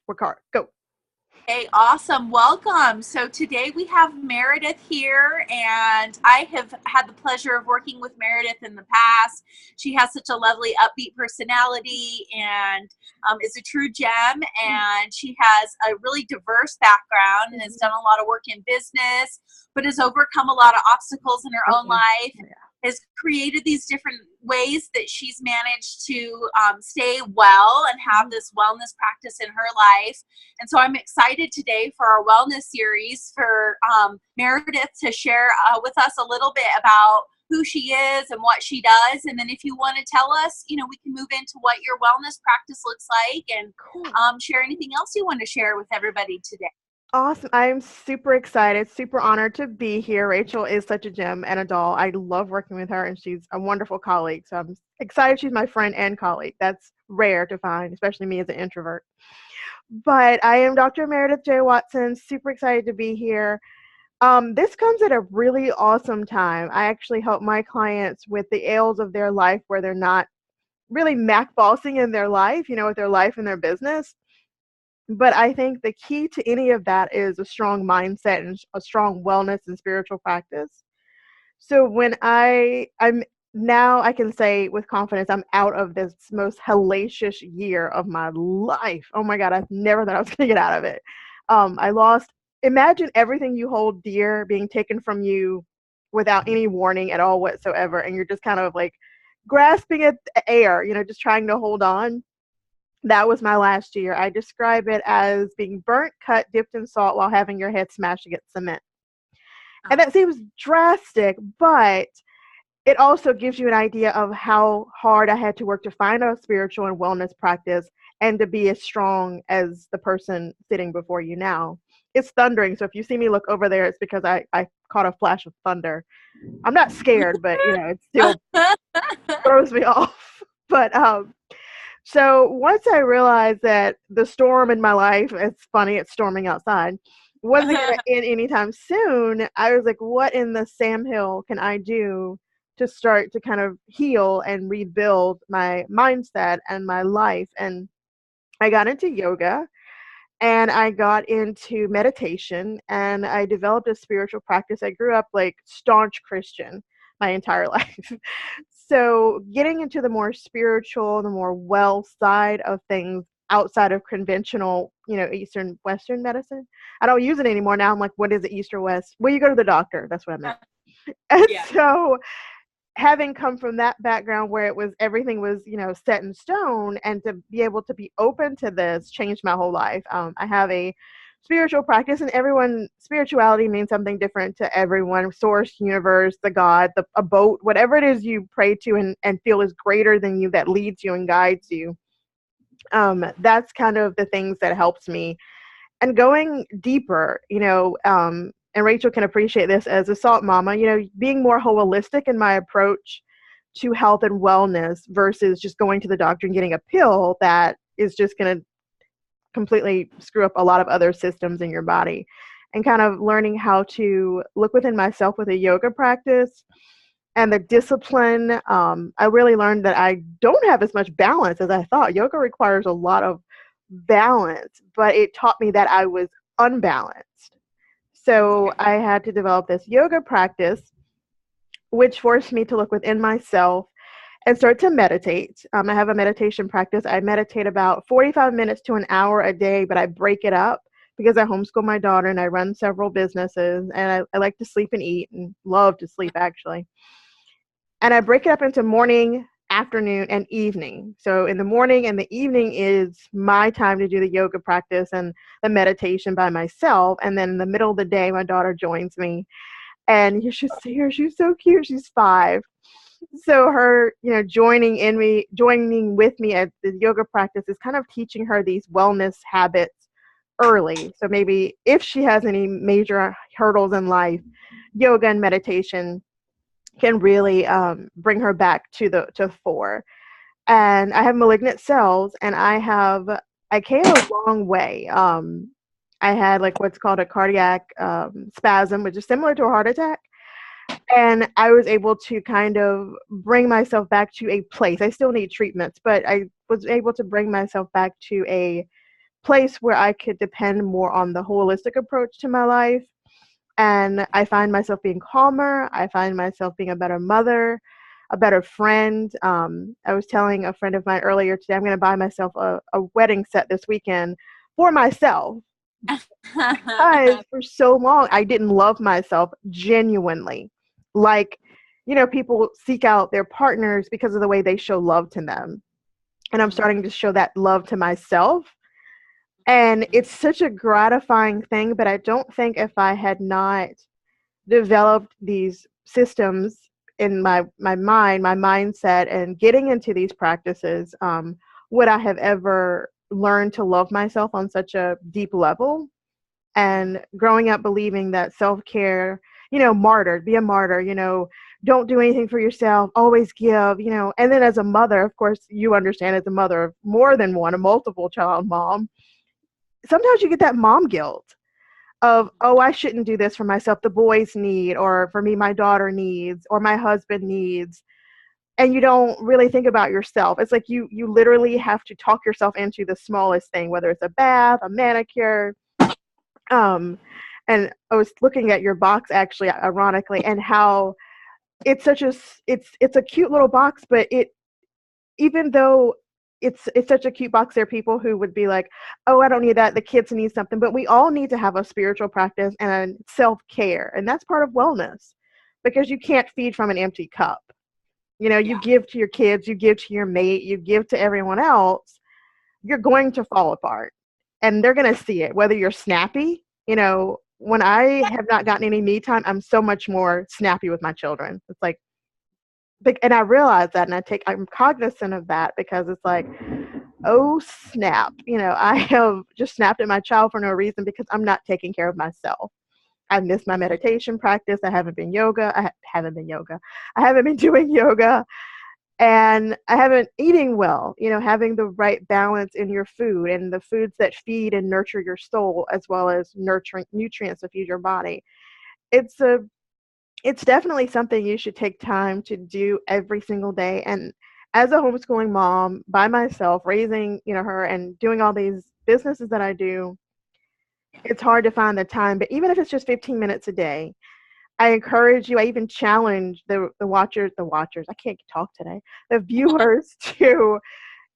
work hard. Go. Hey, awesome. Welcome. So today we have Meredith here, and I have had the pleasure of working with Meredith in the past. She has such a lovely, upbeat personality and is a true gem. And she has a really diverse background and has done a lot of work in business, but has overcome a lot of obstacles in her own life. Has created these different ways that she's managed to stay well and have this wellness practice in her life. And so I'm excited today for our wellness series for Meredith to share with us a little bit about who she is and what she does. And then if you want to tell us, we can move into what your wellness practice looks like and share anything else you want to share with everybody today. Awesome. I'm super excited, super honored to be here. Rachel is such a gem and a doll. I love working with her, and she's a wonderful colleague. So I'm excited she's my friend and colleague. That's rare to find, especially me as an introvert. But I am Dr. Meredith J. Watson, super excited to be here. This comes at a really awesome time. I actually help my clients with the ails of their life where they're not really MACBossing in their life, with their life and their business. But I think the key to any of that is a strong mindset and a strong wellness and spiritual practice. So when I'm now, I can say with confidence, I'm out of this most hellacious year of my life. Oh my God, I've never thought I was going to get out of it. Imagine everything you hold dear being taken from you without any warning at all whatsoever. And you're just kind of like grasping at the air, just trying to hold on. That was my last year. I describe it as being burnt, cut, dipped in salt while having your head smashed against cement. And that seems drastic, but it also gives you an idea of how hard I had to work to find a spiritual and wellness practice and to be as strong as the person sitting before you now. It's thundering, so if you see me look over there, it's because I caught a flash of thunder. I'm not scared, but it still throws me off. But so once I realized that the storm in my life, it's funny, it's storming outside, wasn't going to end anytime soon, I was like, what in the Sam Hill can I do to start to kind of heal and rebuild my mindset and my life? And I got into yoga and I got into meditation and I developed a spiritual practice. I grew up like staunch Christian my entire life. So getting into the more spiritual, the more well side of things outside of conventional, Eastern, Western medicine. I don't use it anymore. Now I'm like, what is it, East or West? Well, you go to the doctor. That's what I meant. And so having come from that background where everything was, set in stone, and to be able to be open to this changed my whole life. I have a spiritual practice, and spirituality means something different to everyone. Source, universe, the God, a boat, whatever it is you pray to and feel is greater than you, that leads you and guides you. That's kind of the things that helps me. And going deeper, and Rachel can appreciate this as a salt mama, being more holistic in my approach to health and wellness versus just going to the doctor and getting a pill that is just going to completely screw up a lot of other systems in your body, and kind of learning how to look within myself with a yoga practice and the discipline. I really learned that I don't have as much balance as I thought. Yoga requires a lot of balance, but it taught me that I was unbalanced. So I had to develop this yoga practice, which forced me to look within myself and start to meditate. I have a meditation practice. I meditate about 45 minutes to an hour a day, but I break it up because I homeschool my daughter and I run several businesses, and I like to sleep and eat and love to sleep, actually. And I break it up into morning, afternoon, and evening. So in the morning and the evening is my time to do the yoga practice and the meditation by myself. And then in the middle of the day, my daughter joins me. And you should see her. She's so cute. She's 5. So her, joining with me at the yoga practice is kind of teaching her these wellness habits early. So maybe if she has any major hurdles in life, yoga and meditation can really bring her back to fore. And I have malignant cells, and I came a long way. I had like what's called a cardiac spasm, which is similar to a heart attack. And I was able to kind of bring myself back to a place. I still need treatments, but I was able to bring myself back to a place where I could depend more on the holistic approach to my life. And I find myself being calmer. I find myself being a better mother, a better friend. I was telling a friend of mine earlier today, I'm going to buy myself a wedding set this weekend for myself. Because for so long, I didn't love myself genuinely. Like, people seek out their partners because of the way they show love to them. And I'm starting to show that love to myself. And it's such a gratifying thing, but I don't think if I had not developed these systems in my mind, my mindset, and getting into these practices, would I have ever learned to love myself on such a deep level. And growing up believing that self-care, martyred, be a martyr, don't do anything for yourself, always give, and then as a mother, of course, you understand, as a mother of more than one, a multiple child mom, sometimes you get that mom guilt of, oh, I shouldn't do this for myself. The boys need, or for me, my daughter needs, or my husband needs. And you don't really think about yourself. It's like you literally have to talk yourself into the smallest thing, whether it's a bath, a manicure. And I was looking at your box, actually, ironically, and how it's it's a cute little box, but even though it's such a cute box, there are people who would be like, oh, I don't need that, the kids need something. But we all need to have a spiritual practice and self-care, and that's part of wellness, because you can't feed from an empty cup. You give to your kids, you give to your mate, you give to everyone else, you're going to fall apart, and they're going to see it, whether you're snappy. When I have not gotten any me time, I'm so much more snappy with my children. It's like, and I realize that, and I'm cognizant of that, because it's like, oh snap, I have just snapped at my child for no reason because I'm not taking care of myself. I've missed my meditation practice. I haven't been doing yoga, and I haven't eating well, having the right balance in your food and the foods that feed and nurture your soul, as well as nurturing nutrients to feed your body. It's definitely something you should take time to do every single day. And as a homeschooling mom by myself, raising, her, and doing all these businesses that I do, it's hard to find the time. But even if it's just 15 minutes a day, I encourage you, I even challenge the watchers, I can't talk today, the viewers to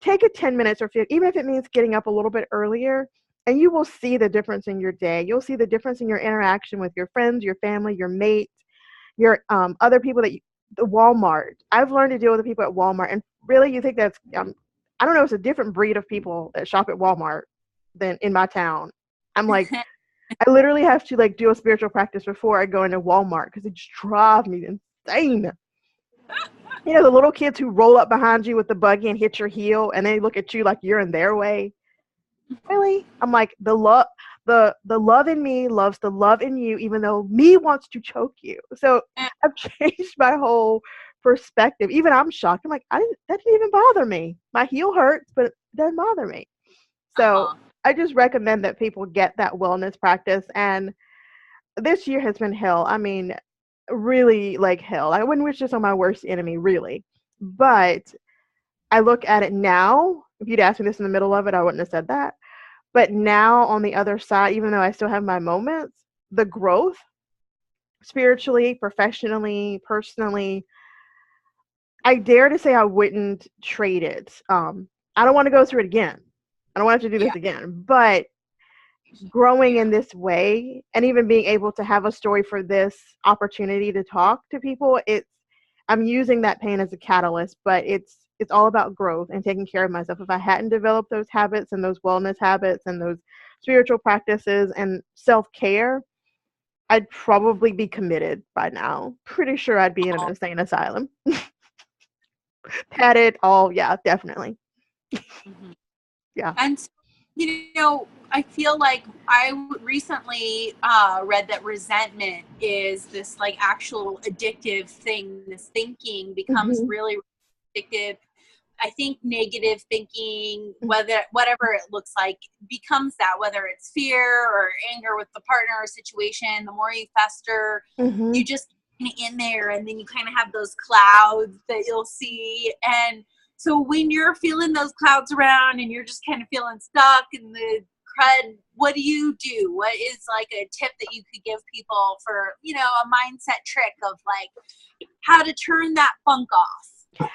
take a 10 minutes or 15, even if it means getting up a little bit earlier, and you will see the difference in your day. You'll see the difference in your interaction with your friends, your family, your mates, your other people the Walmart. I've learned to deal with the people at Walmart, and really, you think that's I don't know, it's a different breed of people that shop at Walmart than in my town. I'm like, I literally have to do a spiritual practice before I go into Walmart, because it just drives me insane. The little kids who roll up behind you with the buggy and hit your heel, and they look at you like you're in their way. Really? I'm like, the love in me loves the love in you, even though me wants to choke you. So I've changed my whole perspective. Even I'm shocked. I'm like, that didn't even bother me. My heel hurts, but it doesn't bother me. So I just recommend that people get that wellness practice. And this year has been hell. I mean, really like hell. I wouldn't wish this on my worst enemy, really. But I look at it now. If you'd asked me this in the middle of it, I wouldn't have said that. But now on the other side, even though I still have my moments, the growth, spiritually, professionally, personally, I dare to say I wouldn't trade it. I don't want to go through it again. I don't want to have to do this again. But growing in this way, and even being able to have a story for this opportunity to talk to people, I'm using that pain as a catalyst, but it's all about growth and taking care of myself. If I hadn't developed those habits and those wellness habits and those spiritual practices and self-care, I'd probably be committed by now. Pretty sure I'd be in an insane asylum. Padded, all, yeah, definitely. Yeah. And I feel like I recently read that resentment is this actual addictive thing. This thinking becomes really addictive. I think negative thinking, whatever it looks like, becomes that, whether it's fear or anger with the partner or situation. The more you fester, you just in there, and then you kind of have those clouds that you'll see. And so when you're feeling those clouds around and you're just kind of feeling stuck and the what do you do? What is like a tip that you could give people for, you know, a mindset trick of like how to turn that funk off?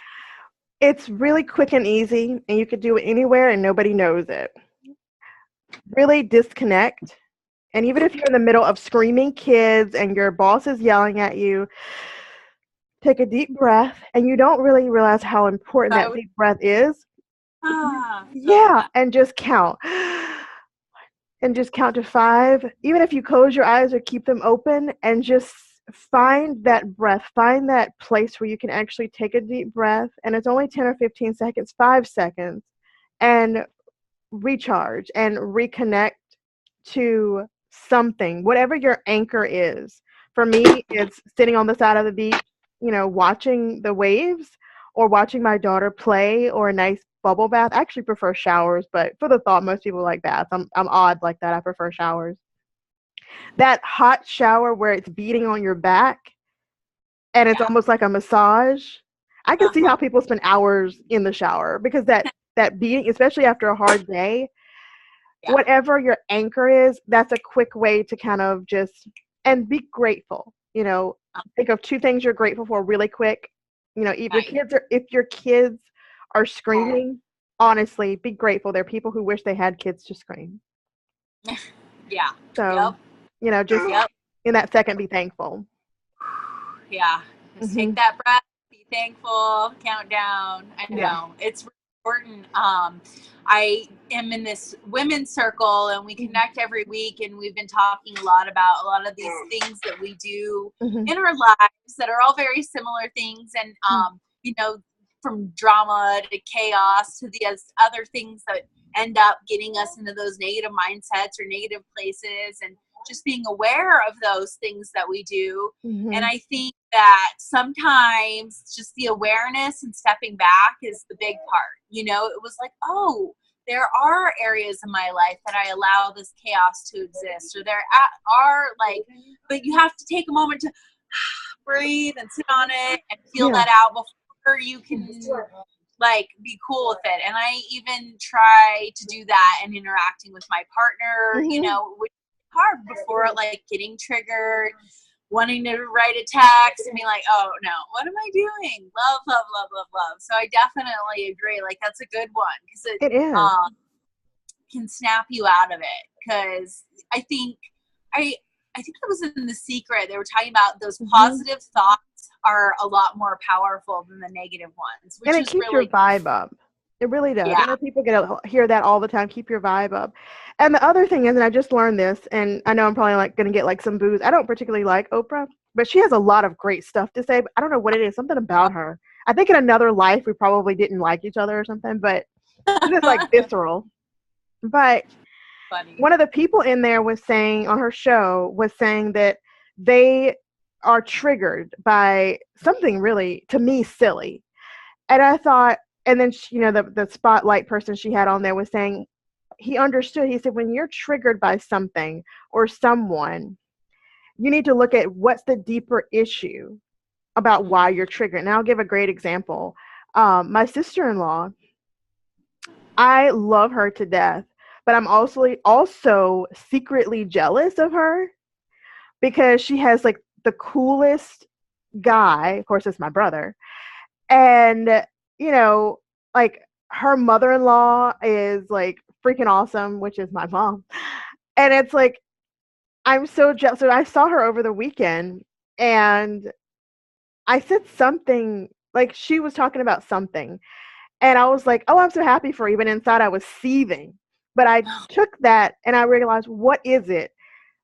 It's really quick and easy, and you could do it anywhere and nobody knows it. Really disconnect. And even if you're in the middle of screaming kids and your boss is yelling at you, take a deep breath, and you don't really realize how important that deep breath is. Yeah, and just count. And just count to 5. Even if you close your eyes or keep them open, and just find that breath, find that place where you can actually take a deep breath, and it's only 10 or 15 seconds, 5 seconds, and recharge and reconnect to something, whatever your anchor is. For me, it's sitting on the side of the beach, you know, watching the waves, or watching my daughter play, or a nice bubble bath. I actually prefer showers, but for the thought, most people like baths. I'm odd like that. I prefer showers. That hot shower where it's beating on your back and it's almost like a massage. I can see how people spend hours in the shower, because that beating, especially after a hard day, whatever your anchor is, that's a quick way to kind of just, and be grateful. You know, think of 2 things you're grateful for really quick. You know, if your kids are screaming, honestly, be grateful. There are people who wish they had kids to scream. Yeah. So, you know, just in that second, be thankful. Yeah. Just take that breath, be thankful, count down. I know. It's important. I am in this women's circle, and we connect every week, and we've been talking a lot about a lot of these things that we do in our lives that are all very similar things. And, you know, from drama to chaos to the other things that end up getting us into those negative mindsets or negative places, and just being aware of those things that we do. And I think that sometimes just the awareness and stepping back is the big part. You know, it was like, oh, there are areas in my life that I allow this chaos to exist, or there are like, but you have to take a moment to breathe and sit on it and feel that out before you can like be cool with it. And I even try to do that in interacting with my partner, you know, which is hard before, like getting triggered, wanting to write a text and be like, oh no, what am I doing? Love, love, love, love, love. So I definitely agree. Like that's a good one, because it is. Can snap you out of it. Because I think it was in The Secret. They were talking about those positive thoughts are a lot more powerful than the negative ones. Which and it keeps your vibe up. It really does. I know people hear that all the time. Keep your vibe up. And the other thing is, and I just learned this, and I know I'm probably like going to get like some boos. I don't particularly like Oprah, but she has a lot of great stuff to say. But I don't know what it is. Something about her. I think in another life we probably didn't like each other or something. But she's just like visceral. But one of the people in there was saying on her show that they are triggered by something really, to me, silly. And I thought, and then she, you know, the spotlight person she had on there was saying he understood. He said, when you're triggered by something or someone, you need to look at what's the deeper issue about why you're triggered. And I'll give a great example. My sister-in-law, I love her to death, but I'm also secretly jealous of her, because she has like the coolest guy. Of course, it's my brother. And, you know, like her mother-in-law is like freaking awesome, which is my mom. And it's like, I'm so jealous. So I saw her over the weekend, and I said something, like she was talking about something. And I was like, oh, I'm so happy for you. But inside I was seething. But I took that and I realized, what is it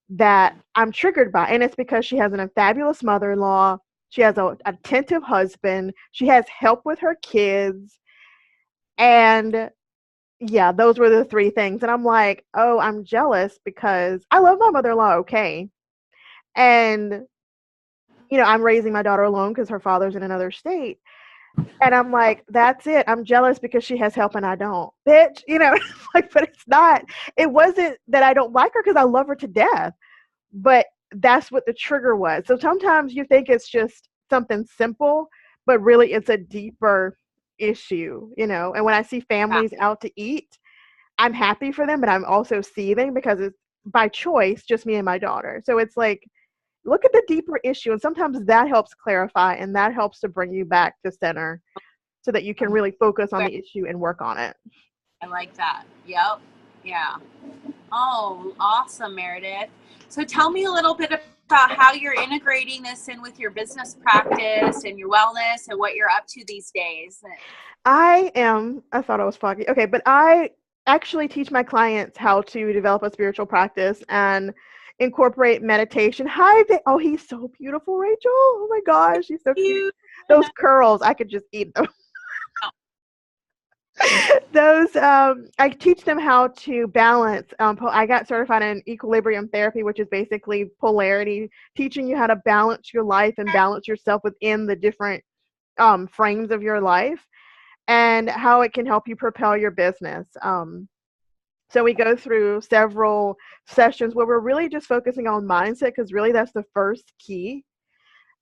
that I'm triggered by? And it's because she has a fabulous mother-in-law. She has an attentive husband. She has help with her kids. And yeah, those were the 3 things. And I'm like, oh, I'm jealous because I love my mother-in-law, okay. And, you know, I'm raising my daughter alone because her father's in another state. And I'm like, that's it. I'm jealous because she has help and I don't. Bitch, you know, like, but it's not. It wasn't that I don't like her, because I love her to death. But that's what the trigger was. So sometimes you think it's just something simple, but really it's a deeper issue, you know. And when I see families out to eat, I'm happy for them, but I'm also seething because it's by choice, just me and my daughter. So it's like, look at the deeper issue. And sometimes that helps clarify and that helps to bring you back to center so that you can really focus on the issue and work on it. I like that. Yep. Yeah. Oh, awesome, Meredith. So tell me a little bit about how you're integrating this in with your business practice and your wellness and what you're up to these days. I thought I was foggy. Okay, but I actually teach my clients how to develop a spiritual practice and incorporate meditation. Oh, he's so beautiful, Rachel. Oh my gosh, he's so cute. Those curls, I could just eat them. Those I teach them how to balance. I got certified in equilibrium therapy, which is basically polarity, teaching you how to balance your life and balance yourself within the different frames of your life, and how it can help you propel your business. So we go through several sessions where we're really just focusing on mindset, because really that's the first key.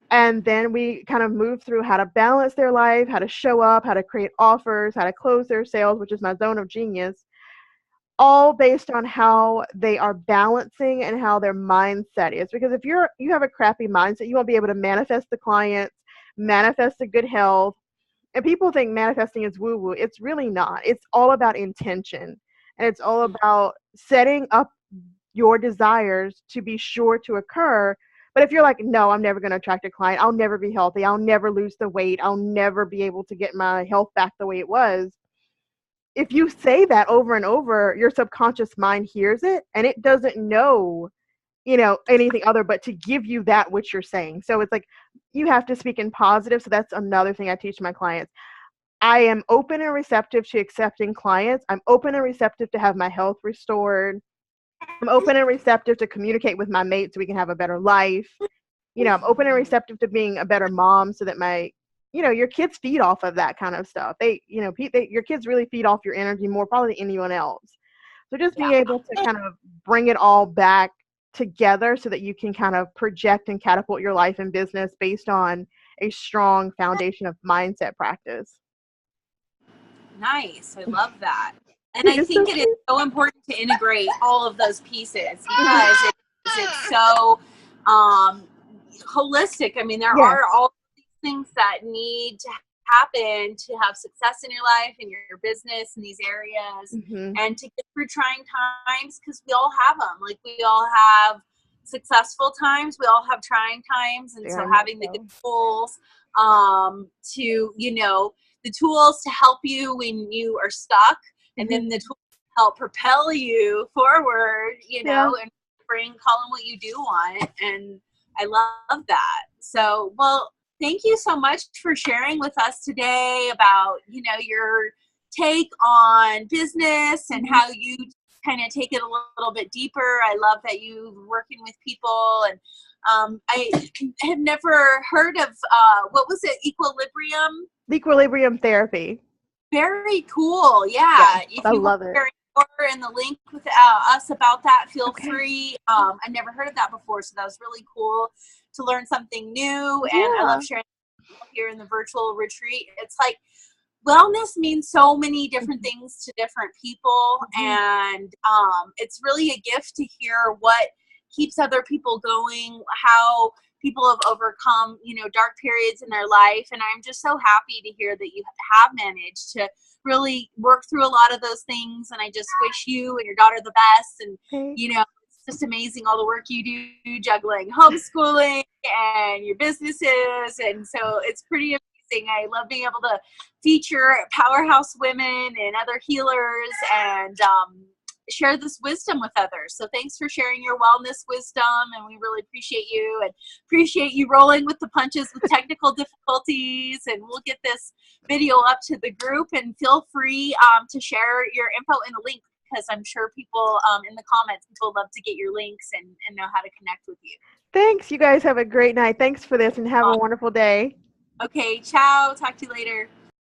And then we kind of move through how to balance their life, how to show up, how to create offers, how to close their sales, which is my zone of genius, all based on how they are balancing and how their mindset is. Because if you have a crappy mindset, you won't be able to manifest the clients, manifest the good health. And people think manifesting is woo-woo. It's really not. It's all about intention. And it's all about setting up your desires to be sure to occur. But if you're like, no, I'm never going to attract a client, I'll never be healthy, I'll never lose the weight, I'll never be able to get my health back the way it was. If you say that over and over, your subconscious mind hears it and it doesn't know, anything other but to give you that which you're saying. So it's like you have to speak in positive. So that's another thing I teach my clients. I am open and receptive to accepting clients. I'm open and receptive to have my health restored. I'm open and receptive to communicate with my mate so we can have a better life. I'm open and receptive to being a better mom so that your kids feed off of that kind of stuff. Your kids really feed off your energy more probably than anyone else. So just being able to kind of bring it all back together so that you can kind of project and catapult your life and business based on a strong foundation of mindset practice. Nice. I love that. And I think it is so important to integrate all of those pieces because it's so holistic. I mean, there are all these things that need to happen to have success in your life and your business in these areas and to get through trying times, because we all have them. Like, we all have successful times, we all have trying times, and so having the good tools to, the tools to help you when you are stuck, and then the tools to help propel you forward, and call in what you do want. And I love that. So, well, thank you so much for sharing with us today about, your take on business and how you kind of take it a little bit deeper. I love that you're working with people, and I have never heard of, what was it? Equilibrium therapy. Very cool. Yeah. If I you love want it. to share more in the link with us about that, feel free. I never heard of that before, so that was really cool to learn something new. And I love sharing here in the virtual retreat. It's like, wellness means so many different things to different people, and it's really a gift to hear what keeps other people going, how people have overcome, dark periods in their life. And I'm just so happy to hear that you have managed to really work through a lot of those things. And I just wish you and your daughter the best. And, it's just amazing all the work you do juggling homeschooling and your businesses. And so it's pretty amazing. I love being able to feature powerhouse women and other healers and share this wisdom with others. So thanks for sharing your wellness wisdom, and we really appreciate you and appreciate you rolling with the punches with technical difficulties. And we'll get this video up to the group, and feel free to share your info in the link, because I'm sure people in the comments, people love to get your links and know how to connect with you. Thanks. You guys have a great night. Thanks for this, and have a wonderful day. Okay, ciao. Talk to you later.